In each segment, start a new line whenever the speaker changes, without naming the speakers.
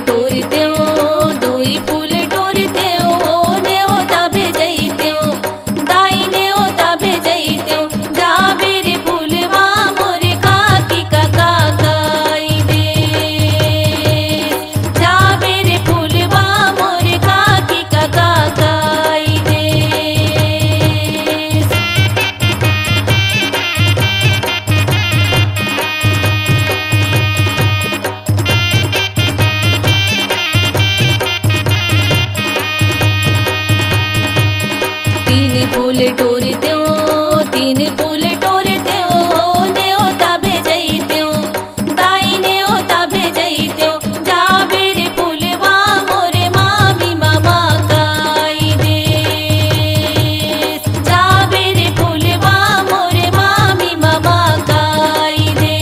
टोरते हो दुई फूल टोरते हो न्योता भेजते हो दाई न्योता भेजते हो जा बेरे फूलवा मोरे काकी का काकाई दे जा बेरे फूलवा मोरे काकी का काकाई दे। तीन फूल टोरते हो तीन फूल टोरते हो न्योता भेजते हो दाई न्योता भेजते हो जा बेरे फूलवा मोरे मामी मामा काई दे जा बेरे फूलवा मोरे मामी मामा काई दे।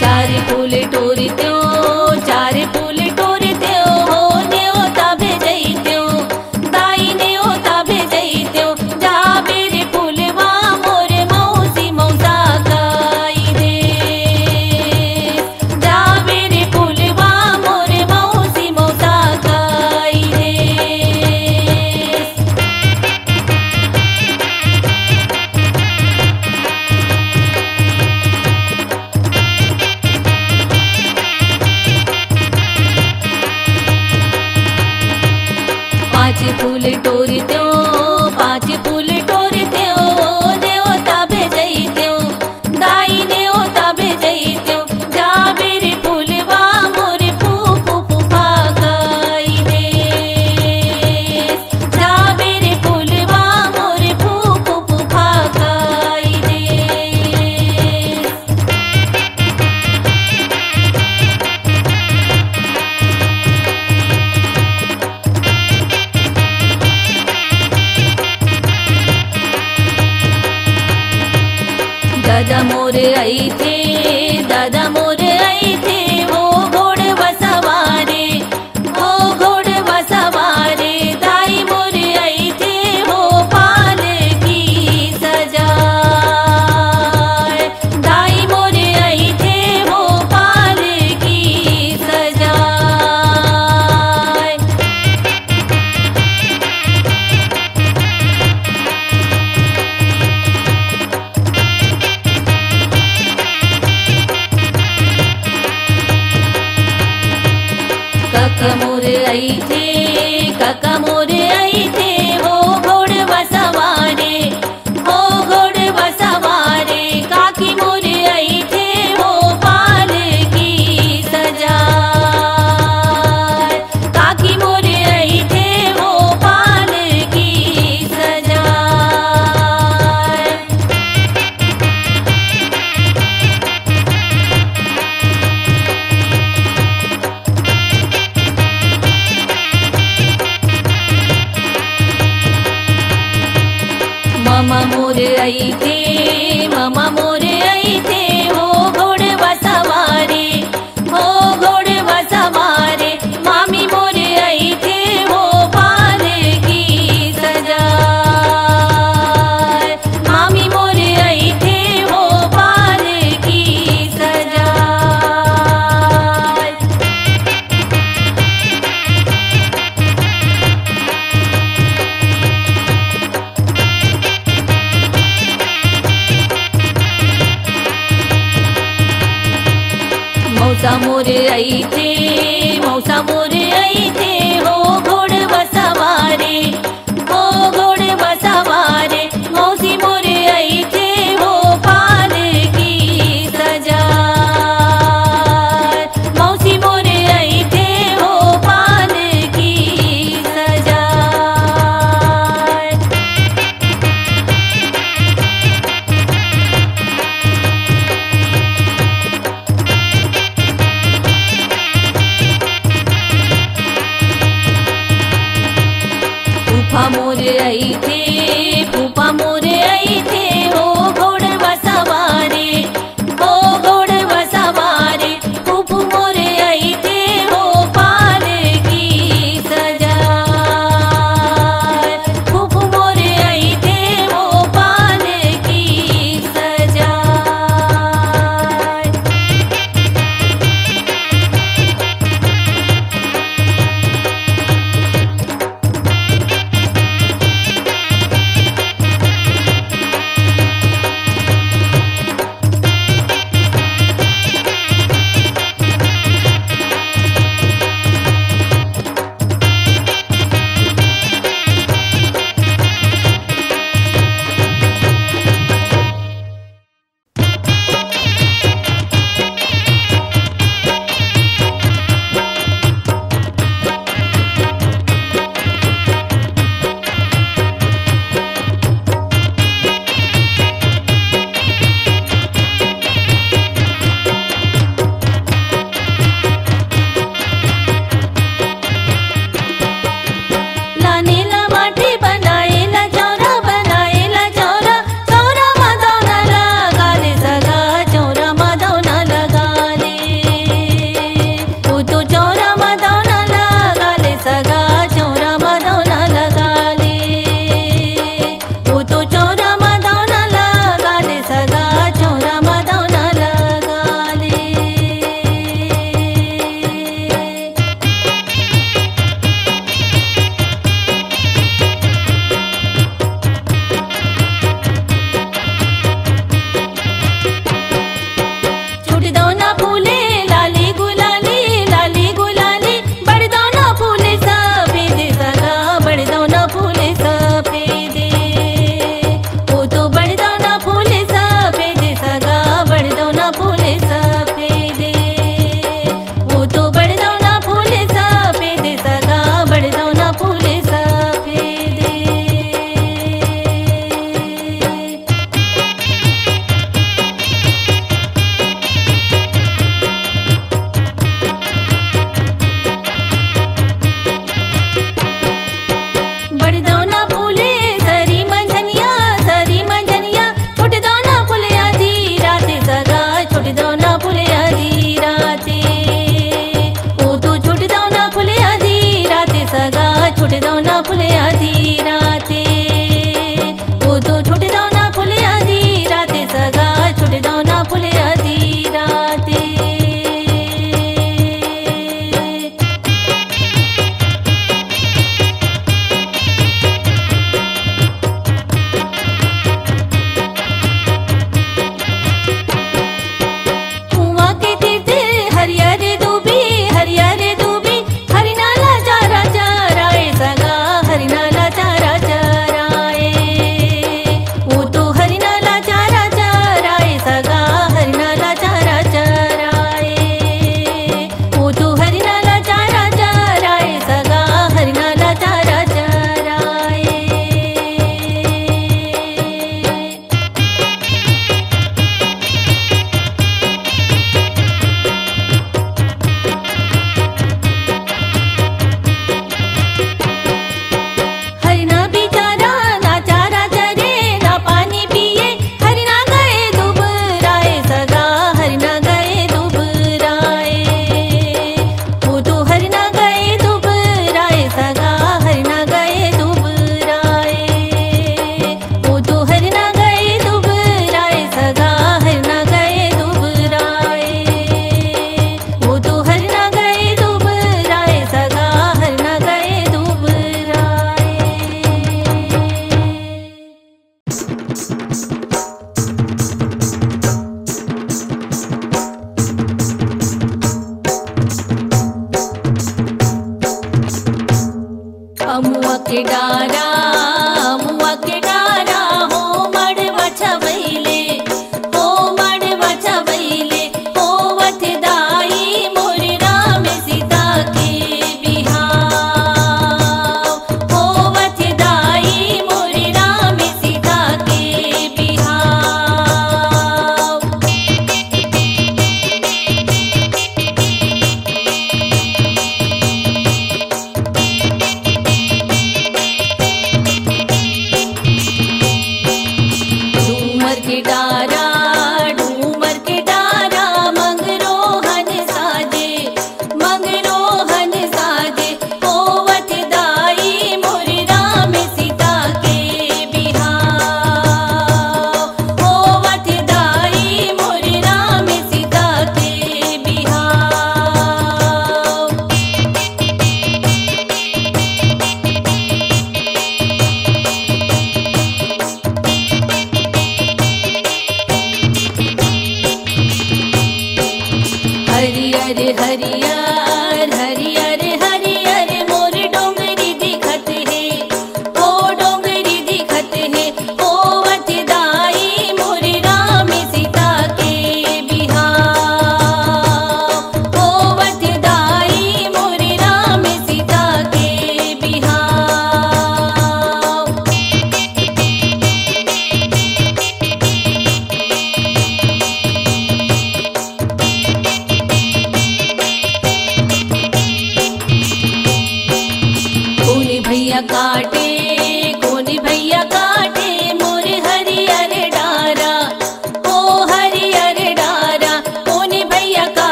चार फूल टोरते हो चार फूल टोरते हो न्योता भेजते हो दाई न्योता भेजते हो जा बेरे फूलवा मोरे मौसी मौसा काई दे जा बेरे फूलवा मोरे मौसी मौसा काई दे। पांच फूल टोरते हो पांच फूल टोरते हो न्योता भेजते हो दाई न्योता भेजते हो जा बेरे फूलवा मोरे फूफू फूफा काई दे जा बेरे फूलवा मोरे फूफू फूफा काई दे। दादा मोरे आई थे दादा मोरे आई थे वो घोड़ बसवारे वो घोड़ बसवारे दाई मोरे आई थे वो पाल की सजाए दाई मोरे आई थे वो पाल की सजाए। काका मोरे आई थे काका मोरे आई थे वो घोड़ बसवारे वो घोड़ बसवारे काकी मोरे आई थे वो पाल की सजाए काकी मोरे आई थे वो पाल की सजाए। मामा मोरे आई थे मामा मोरे आई थे वो घोड़ बसवारे वो घोड़ बसवारे मामी मोरे आई थे वो पाल की सजाए मामी मोरे आई थे वो पाल की सजाए। मौसा मोरे आई थे मौसा मोरे आई थे वो घोड़ बसवारे वो घोड़ बसवारे मौसी मोरे आई थे वो पाल की सजाए मौसी मोरे आई थे वो पाल की सजाए। फूफा मोरे आई थे फूफा मोरे आई थे वो घोड़ बसवारे वो घोड़ बसवारे फूफू मोरे आई थे वो पाल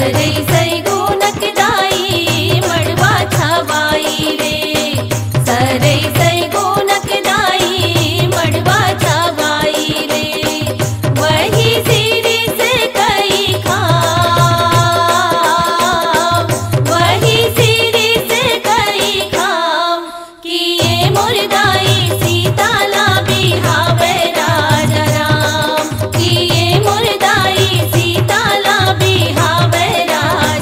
सरई सई गुनक दाई मड़वा छवाई रे, सरई सई गुनक दाई मड़वा छवाई रे। वही सिरी से कई खाव, वही सिरी से कई खाव, किए मुर्दाई सीताला बिहावे राजा राम, किए मुर्दाई सीताला बिहावे राजा राम।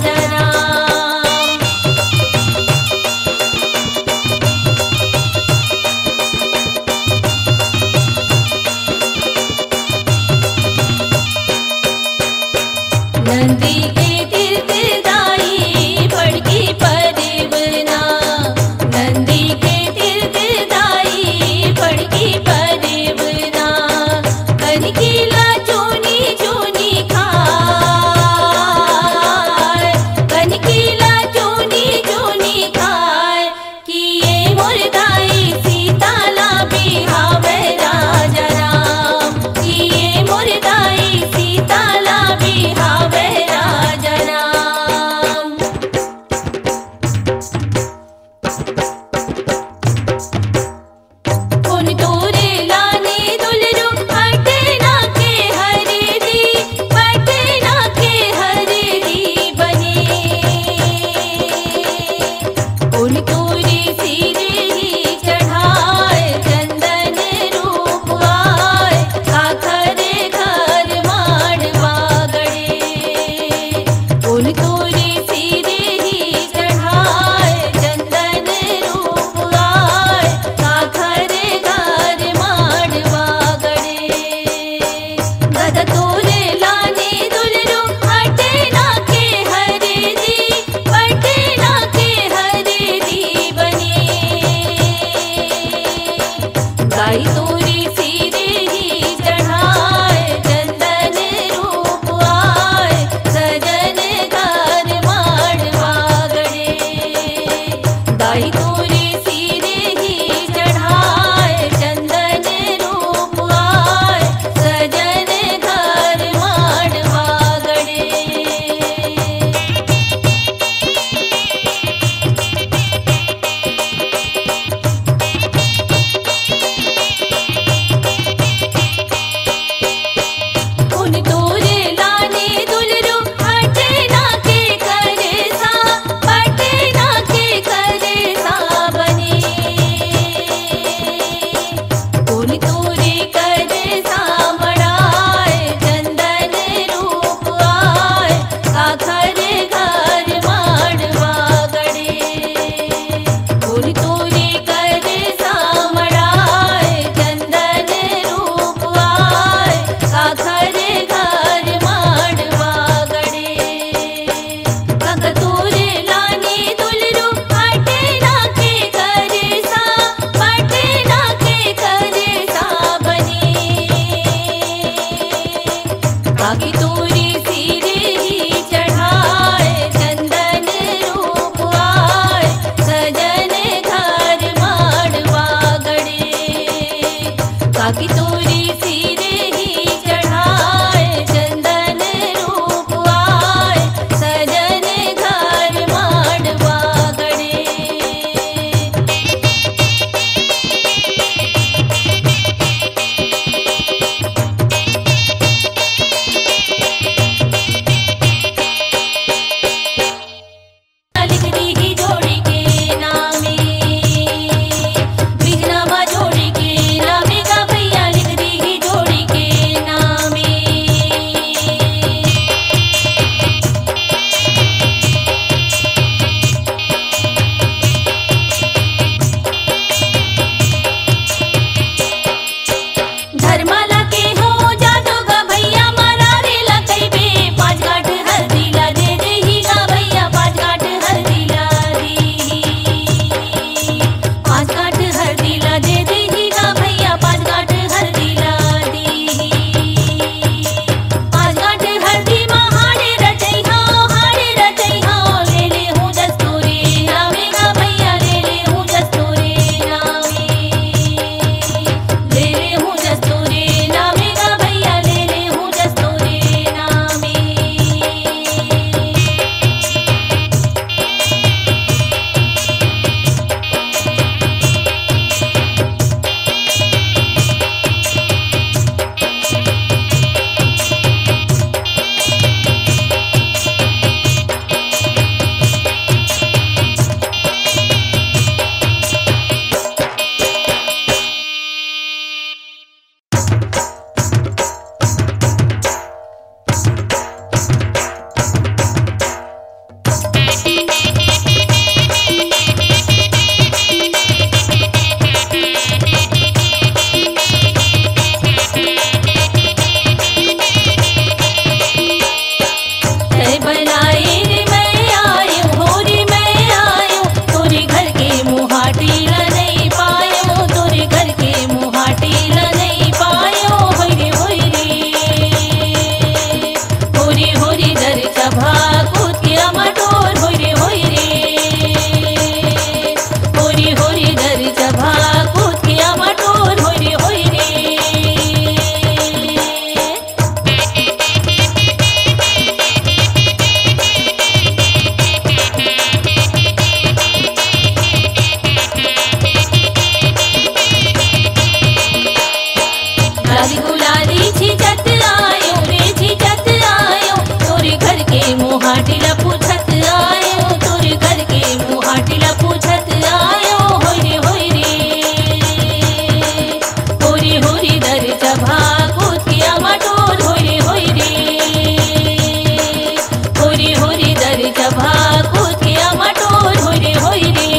चभा कुतिया मटोर होई रे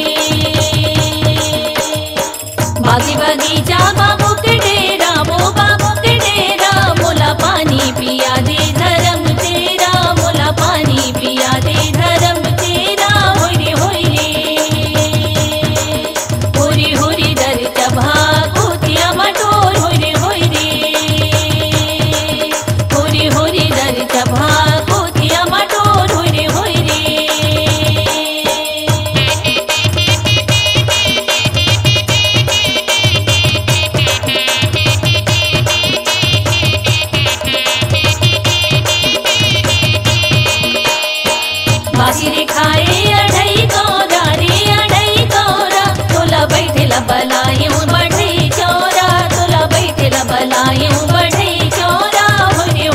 बागी बगीचा बाबू के डेरा वो बाबू के डेरा मोला पानी पिया दे धर्म तेरा मोला पानी पिया दे धर्म तेरा होई रे दर चभा कुतिया मटोर होई रे दर चभा कुतिया मटोर होई रे बासिरे खाए अढ़ई कौरा रे अढ़ई कौरा तोला बैठेला बलायूं बढ़ई चौरा तोला बैठेला बलायूं बढ़ई चौरा होई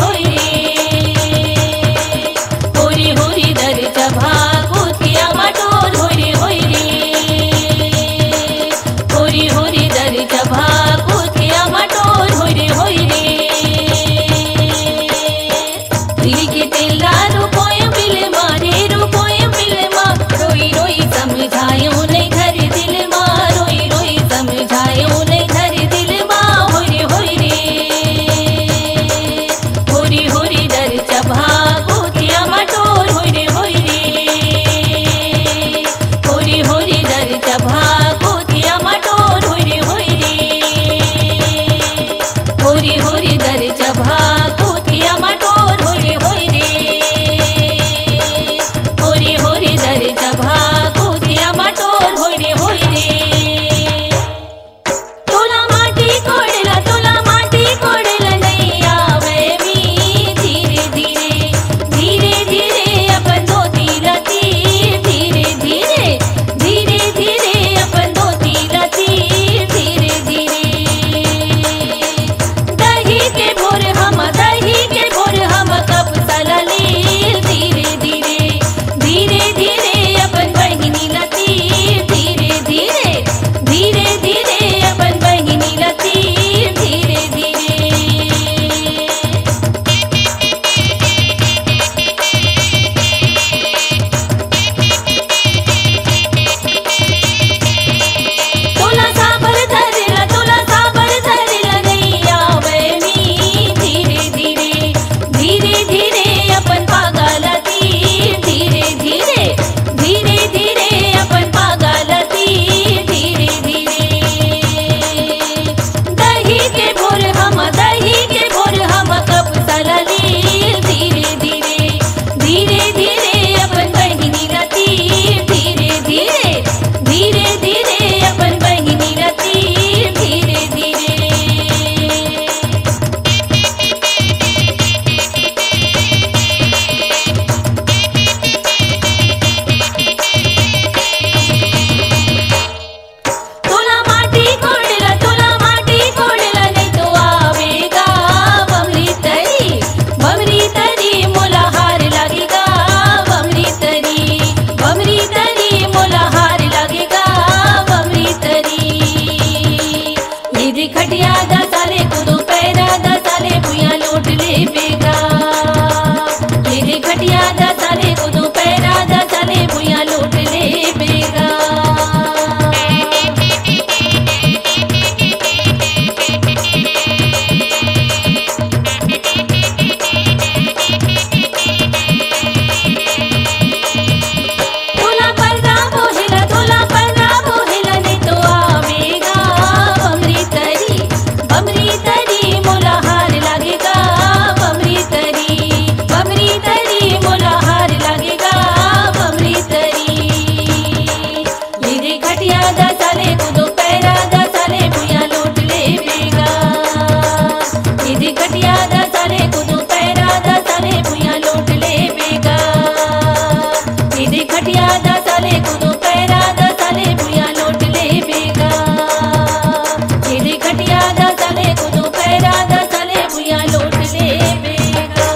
रे दर चभा कुतिया मटोर होई रे दर चभा कुतिया मटोर होई रे दिल के तेला रुपोय बिल मारे रुपोय बिल मा रोई रोई समझायूं नहीं घर दिल मा रोई रोई समझायूं नहीं घर दिल मा होई रे दर चभा कुतिया मटोर होई रे दर चभा कुतिया मटोर होई रे दर चभा कुतिया मटोर होई रे दर चभा कुतिया मटोर होई रे तोला माटी कोड़ला नहीं आवे मी धीरे धीरे अपन धोती रती धीरे धीरे अपन धोती रती धीरे दही के भोर हम कब सलली धीरे धीरे अपन बहिनी लती धीरे अपन बहिनी लती धीरे तोला साबर धरला नहीं आवे मी धीरे अपन पागलती धीरे अपन पागलती धीरे दही के भोर हम कब सलली धीरे अपन बहिनी लती धीरे अपन बहिनी लती धीरे तोला माटी कोड़ला नहीं तो आवेगा बमरी तरी मोला हार लगेगा बमरी तरी मोला हार लगेगा बमरी तरी ये खटिया 10 साले कूदो पैरा 10 साले भुइया लौट ले बेगा ये खटिया 10 साले कूदो पैरा 10 साले भुइया लौट ले बेगा तोला पर्दा बोहेला नहीं तो आवेगा बमरी तरी मोला हार लगेगा बमरी तरी मोला हार लगेगा बमरी तरी ये खटिया 10 साले कूदो पैरा 10 साले भुइया लौट ले बेगा ये खटिया 10 साले कूदो पैरा 10 साले भुइया लौट ले बेगा ये खटिया 10 साले कूदो पैरा 10 साले भुइया लौट ले बेगा ये खटिया 10 साले कूदो पैरा 10 साले भुइया लौट ले बेगा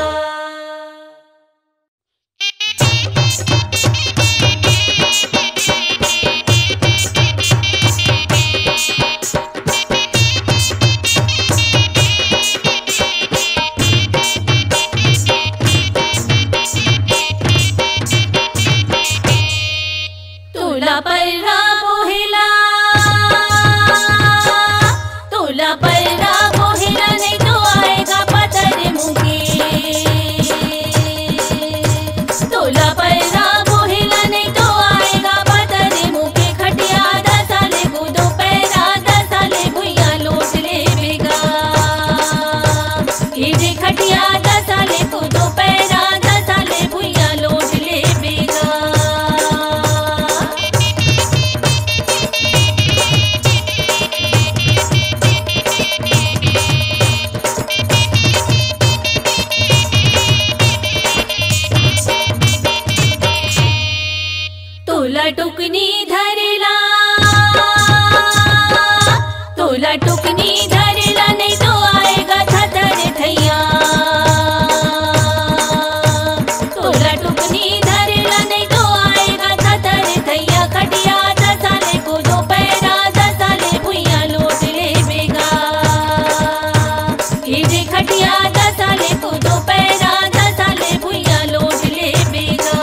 तोला टुकनी धरेला, तोला टुकनी धरेला, नहीं तो आएगा थथर थैया। तोला टुकनी धरेला, नहीं तो आएगा थथर थैया। खटिया 10 साले को दो पैरा, 10 साले भुइया लोट ले बेगा। ये जे खटिया 10 साले को दो पैरा, 10 साले भुइया लोट ले बेगा।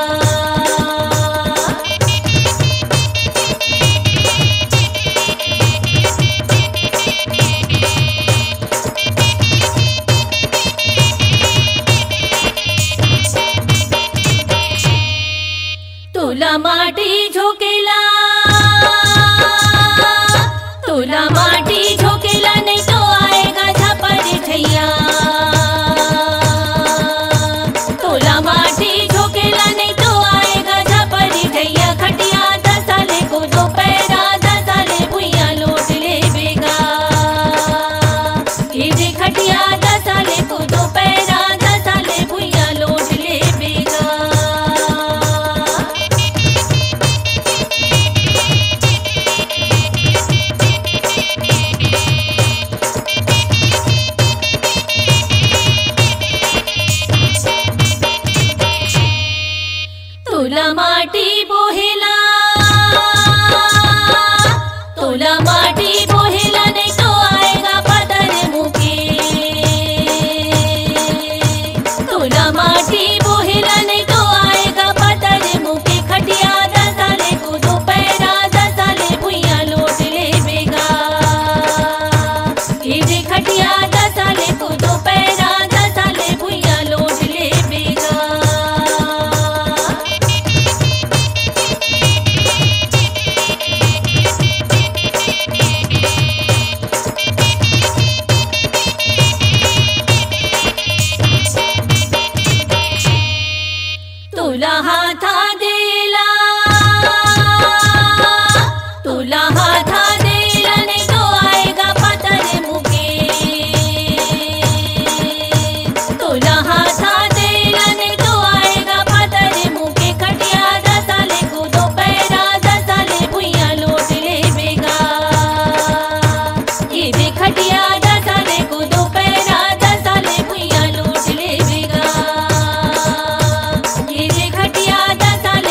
तोला माटी झोकेला, तोला माटी झोकेला, नहीं तो आएगा झपर ठैया। तोला माटी झोकेला, नहीं तो आएगा झपर ठैया। खटिया 10 साले को दो पैरा, 10 साले भुइया लोट ले बेगा। ये जे खटिया 10 साले को दो पैरा, 10 साले भुइया लोट ले बेगा। तोला माटी बोहेला, तोला माटी बोहेला, नहीं तो आएगा पदर मुके। तोला माटी बोहेला, नहीं तो आएगा पदर मुके। खटिया 10 साले को दो पैरा, 10 साले भुइया लोट ले बेगा। ये जे खटिया 10 साले को दो पैरा, 10 साले भुइया लोट ले बेगा। तोला हाथा देला, तोला हाथा देला, नहीं तो आएगा पतर मुके। तोला हाथा देला, नहीं तो आएगा पतर मुके। खटिया 10 साले को दो पैरा, 10 साले भुइया लोट ले बेगा। ये जे खटिया 10 साले को दो पैरा, 10 साले भुइया लोट ले बेगा। ये जे खटिया 10 साले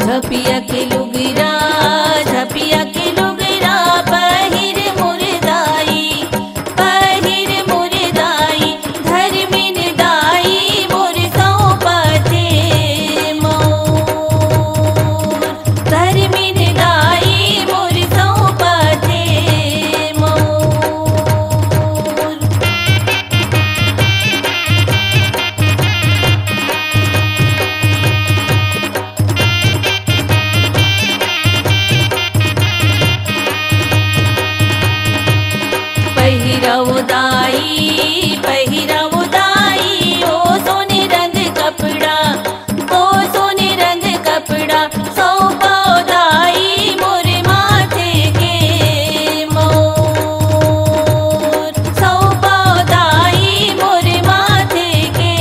झपिया के लुगरा झपिया के लुगरा पहिर मुरदाई धर्मिन दाई मोर सौंपते मोर धर्मिन दाई मोर सौंपते मोर। पहिराओ दाई ओ सोने रंग कपड़ा सौंपाओ दाई मोर माथे के मोर सौंपाओ दाई मोर माथे के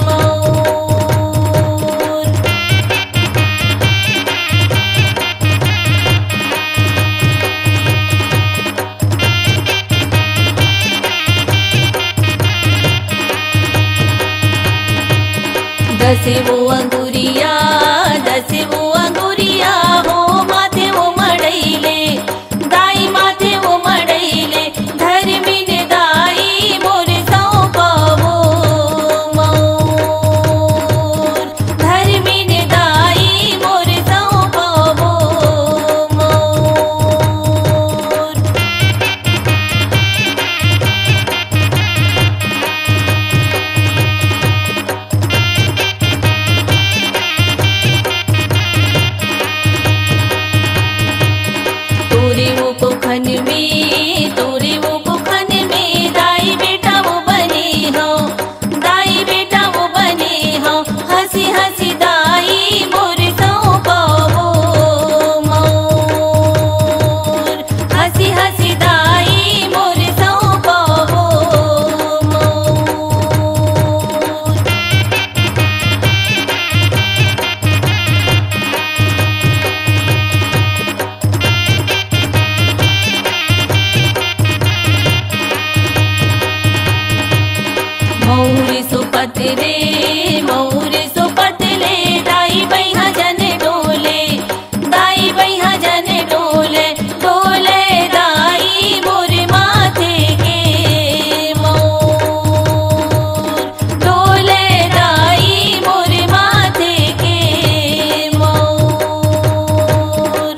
मोर। दसे वो अंगुरिया हो माथे वो मड़ैले दाई माथे वो मड़ैले धर्मिन दाई मोर सौंपावो मोर धर्मिन दाई मोर सौंपावो मोर। तोरे वो कुखन में दाई बेटा वो बने हो हंसी हंसी दाई मोर सौंपावो मोर हंसी हंसी दाई मोर सौंपावो मोर। मौर सुपतले दाई बैहा जन डोले डोले दाई मोर माथे के मोर डोले दाई मोर माथे के मोर।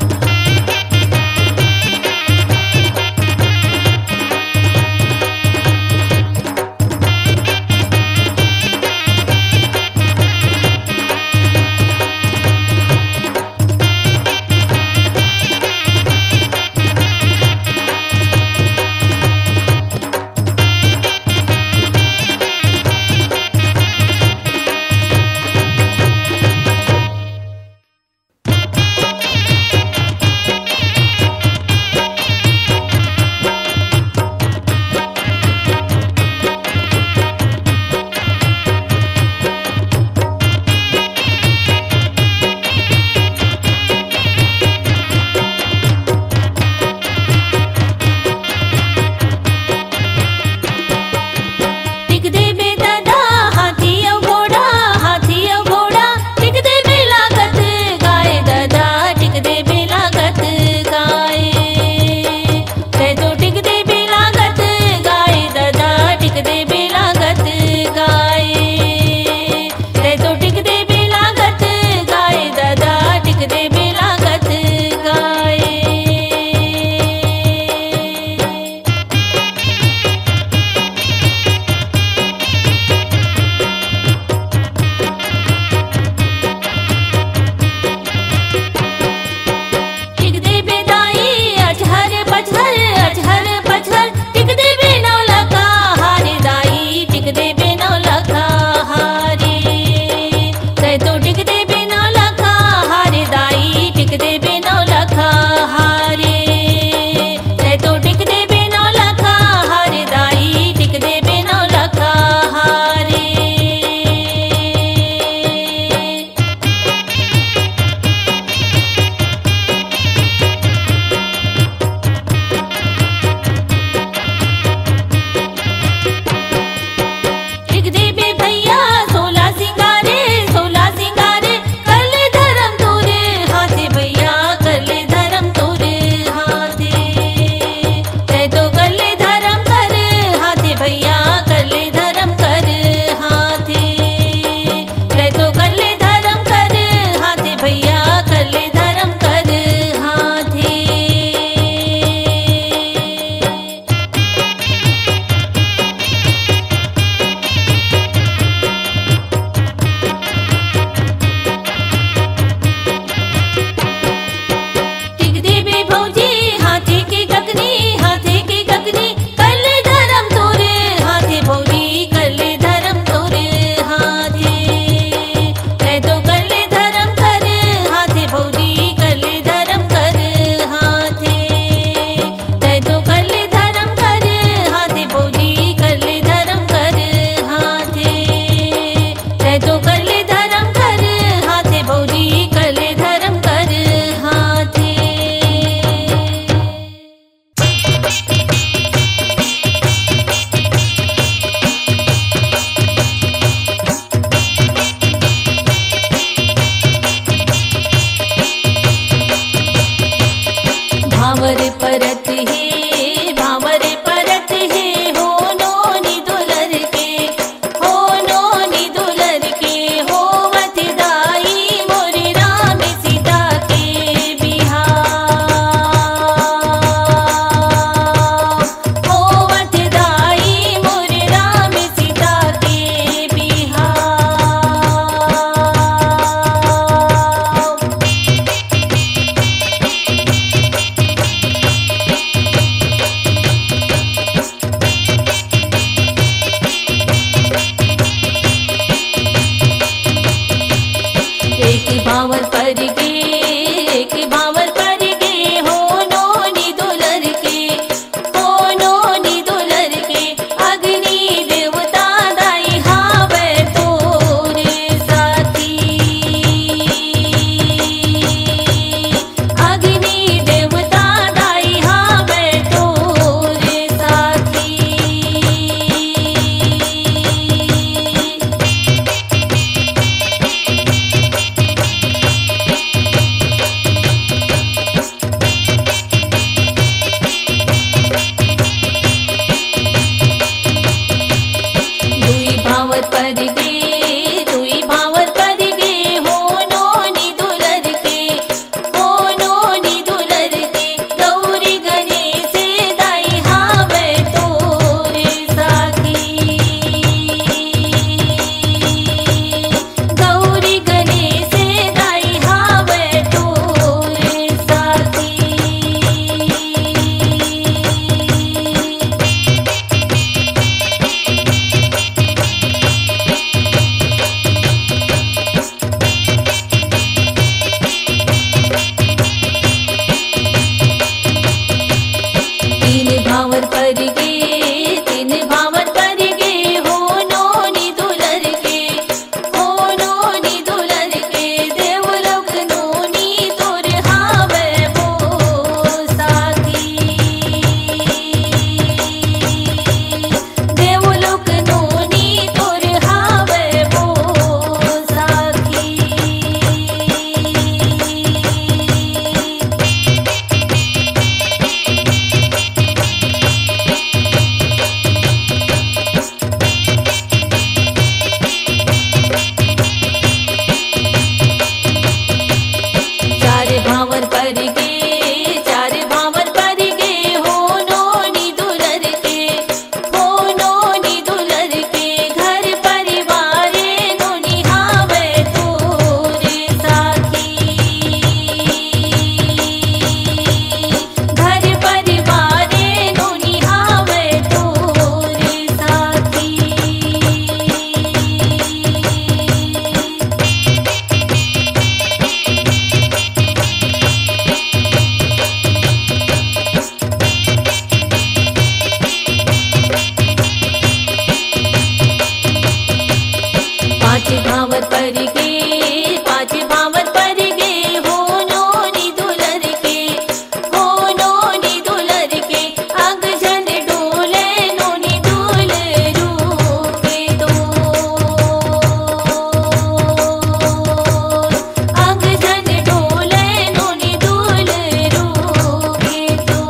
भावर पर गे भावर पर गे हो नोनी दुलर के हो नोनी दुलर के अग्नि देवता दाई हावे तोरे साथी अग्नि देवता दाई हावे तोरे साथी दुई भावर पर गे दुई भावर पर गे हो नोनी दुलर के हो नोनी दुलर के गौरी गणेश दाई हावे तोरे साथी गौरी गणेश दाई हावे तोरे साथी तीन भावर पर गे हो नोनी दुलर के हो नोनी दुलर के देवलोक नोनी तोर हावे वो साथी देवलोक नोनी तोर हावे वो साथी चार भावर पर गे हो नोनी दुलर के हो नोनी दुलर के घर परिवार नोनी हावे तोरे साथी घर परिवार नोनी हावे तोरे साथी पांच भावर पर गे हो नोनी दुलर के हो नोनी दुलर के अंग जन डोले नोनी दुलरू के दो अंग जन डोले नोनी दुलरू के दो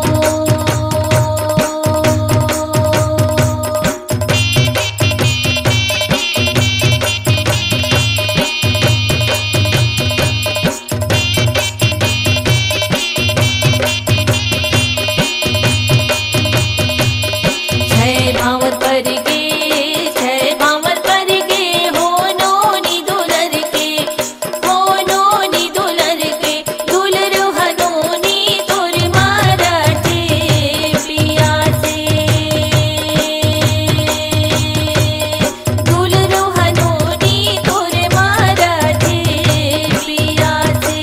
भावर पर गे हो नोनी दुलर के हो नोनी दुलर के दुलरू हनोनी तोर मारते पिया से दुलरू हनोनी तोर मारते पिया से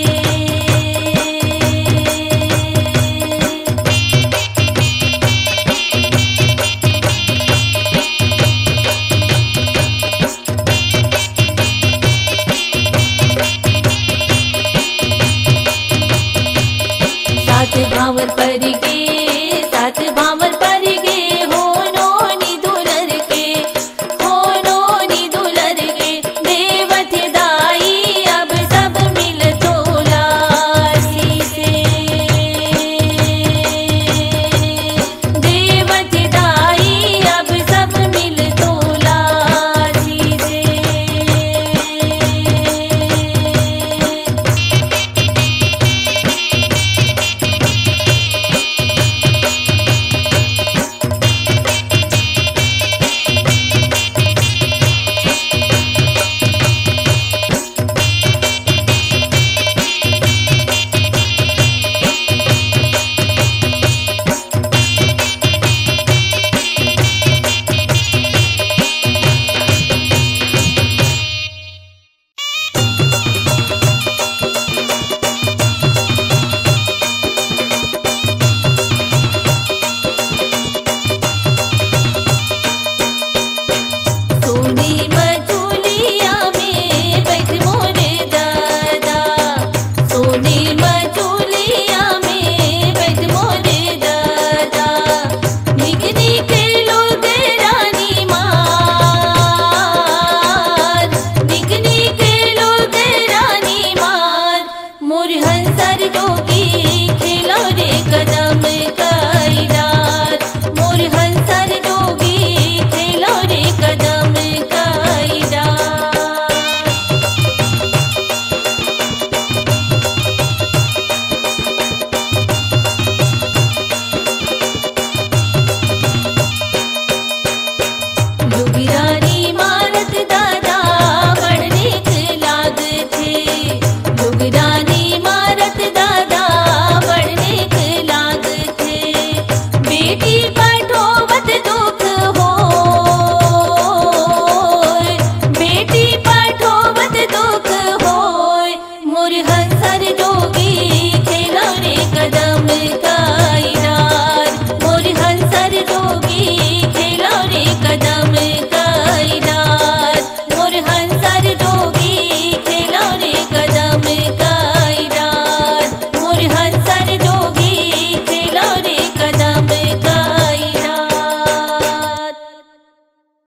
भावर पर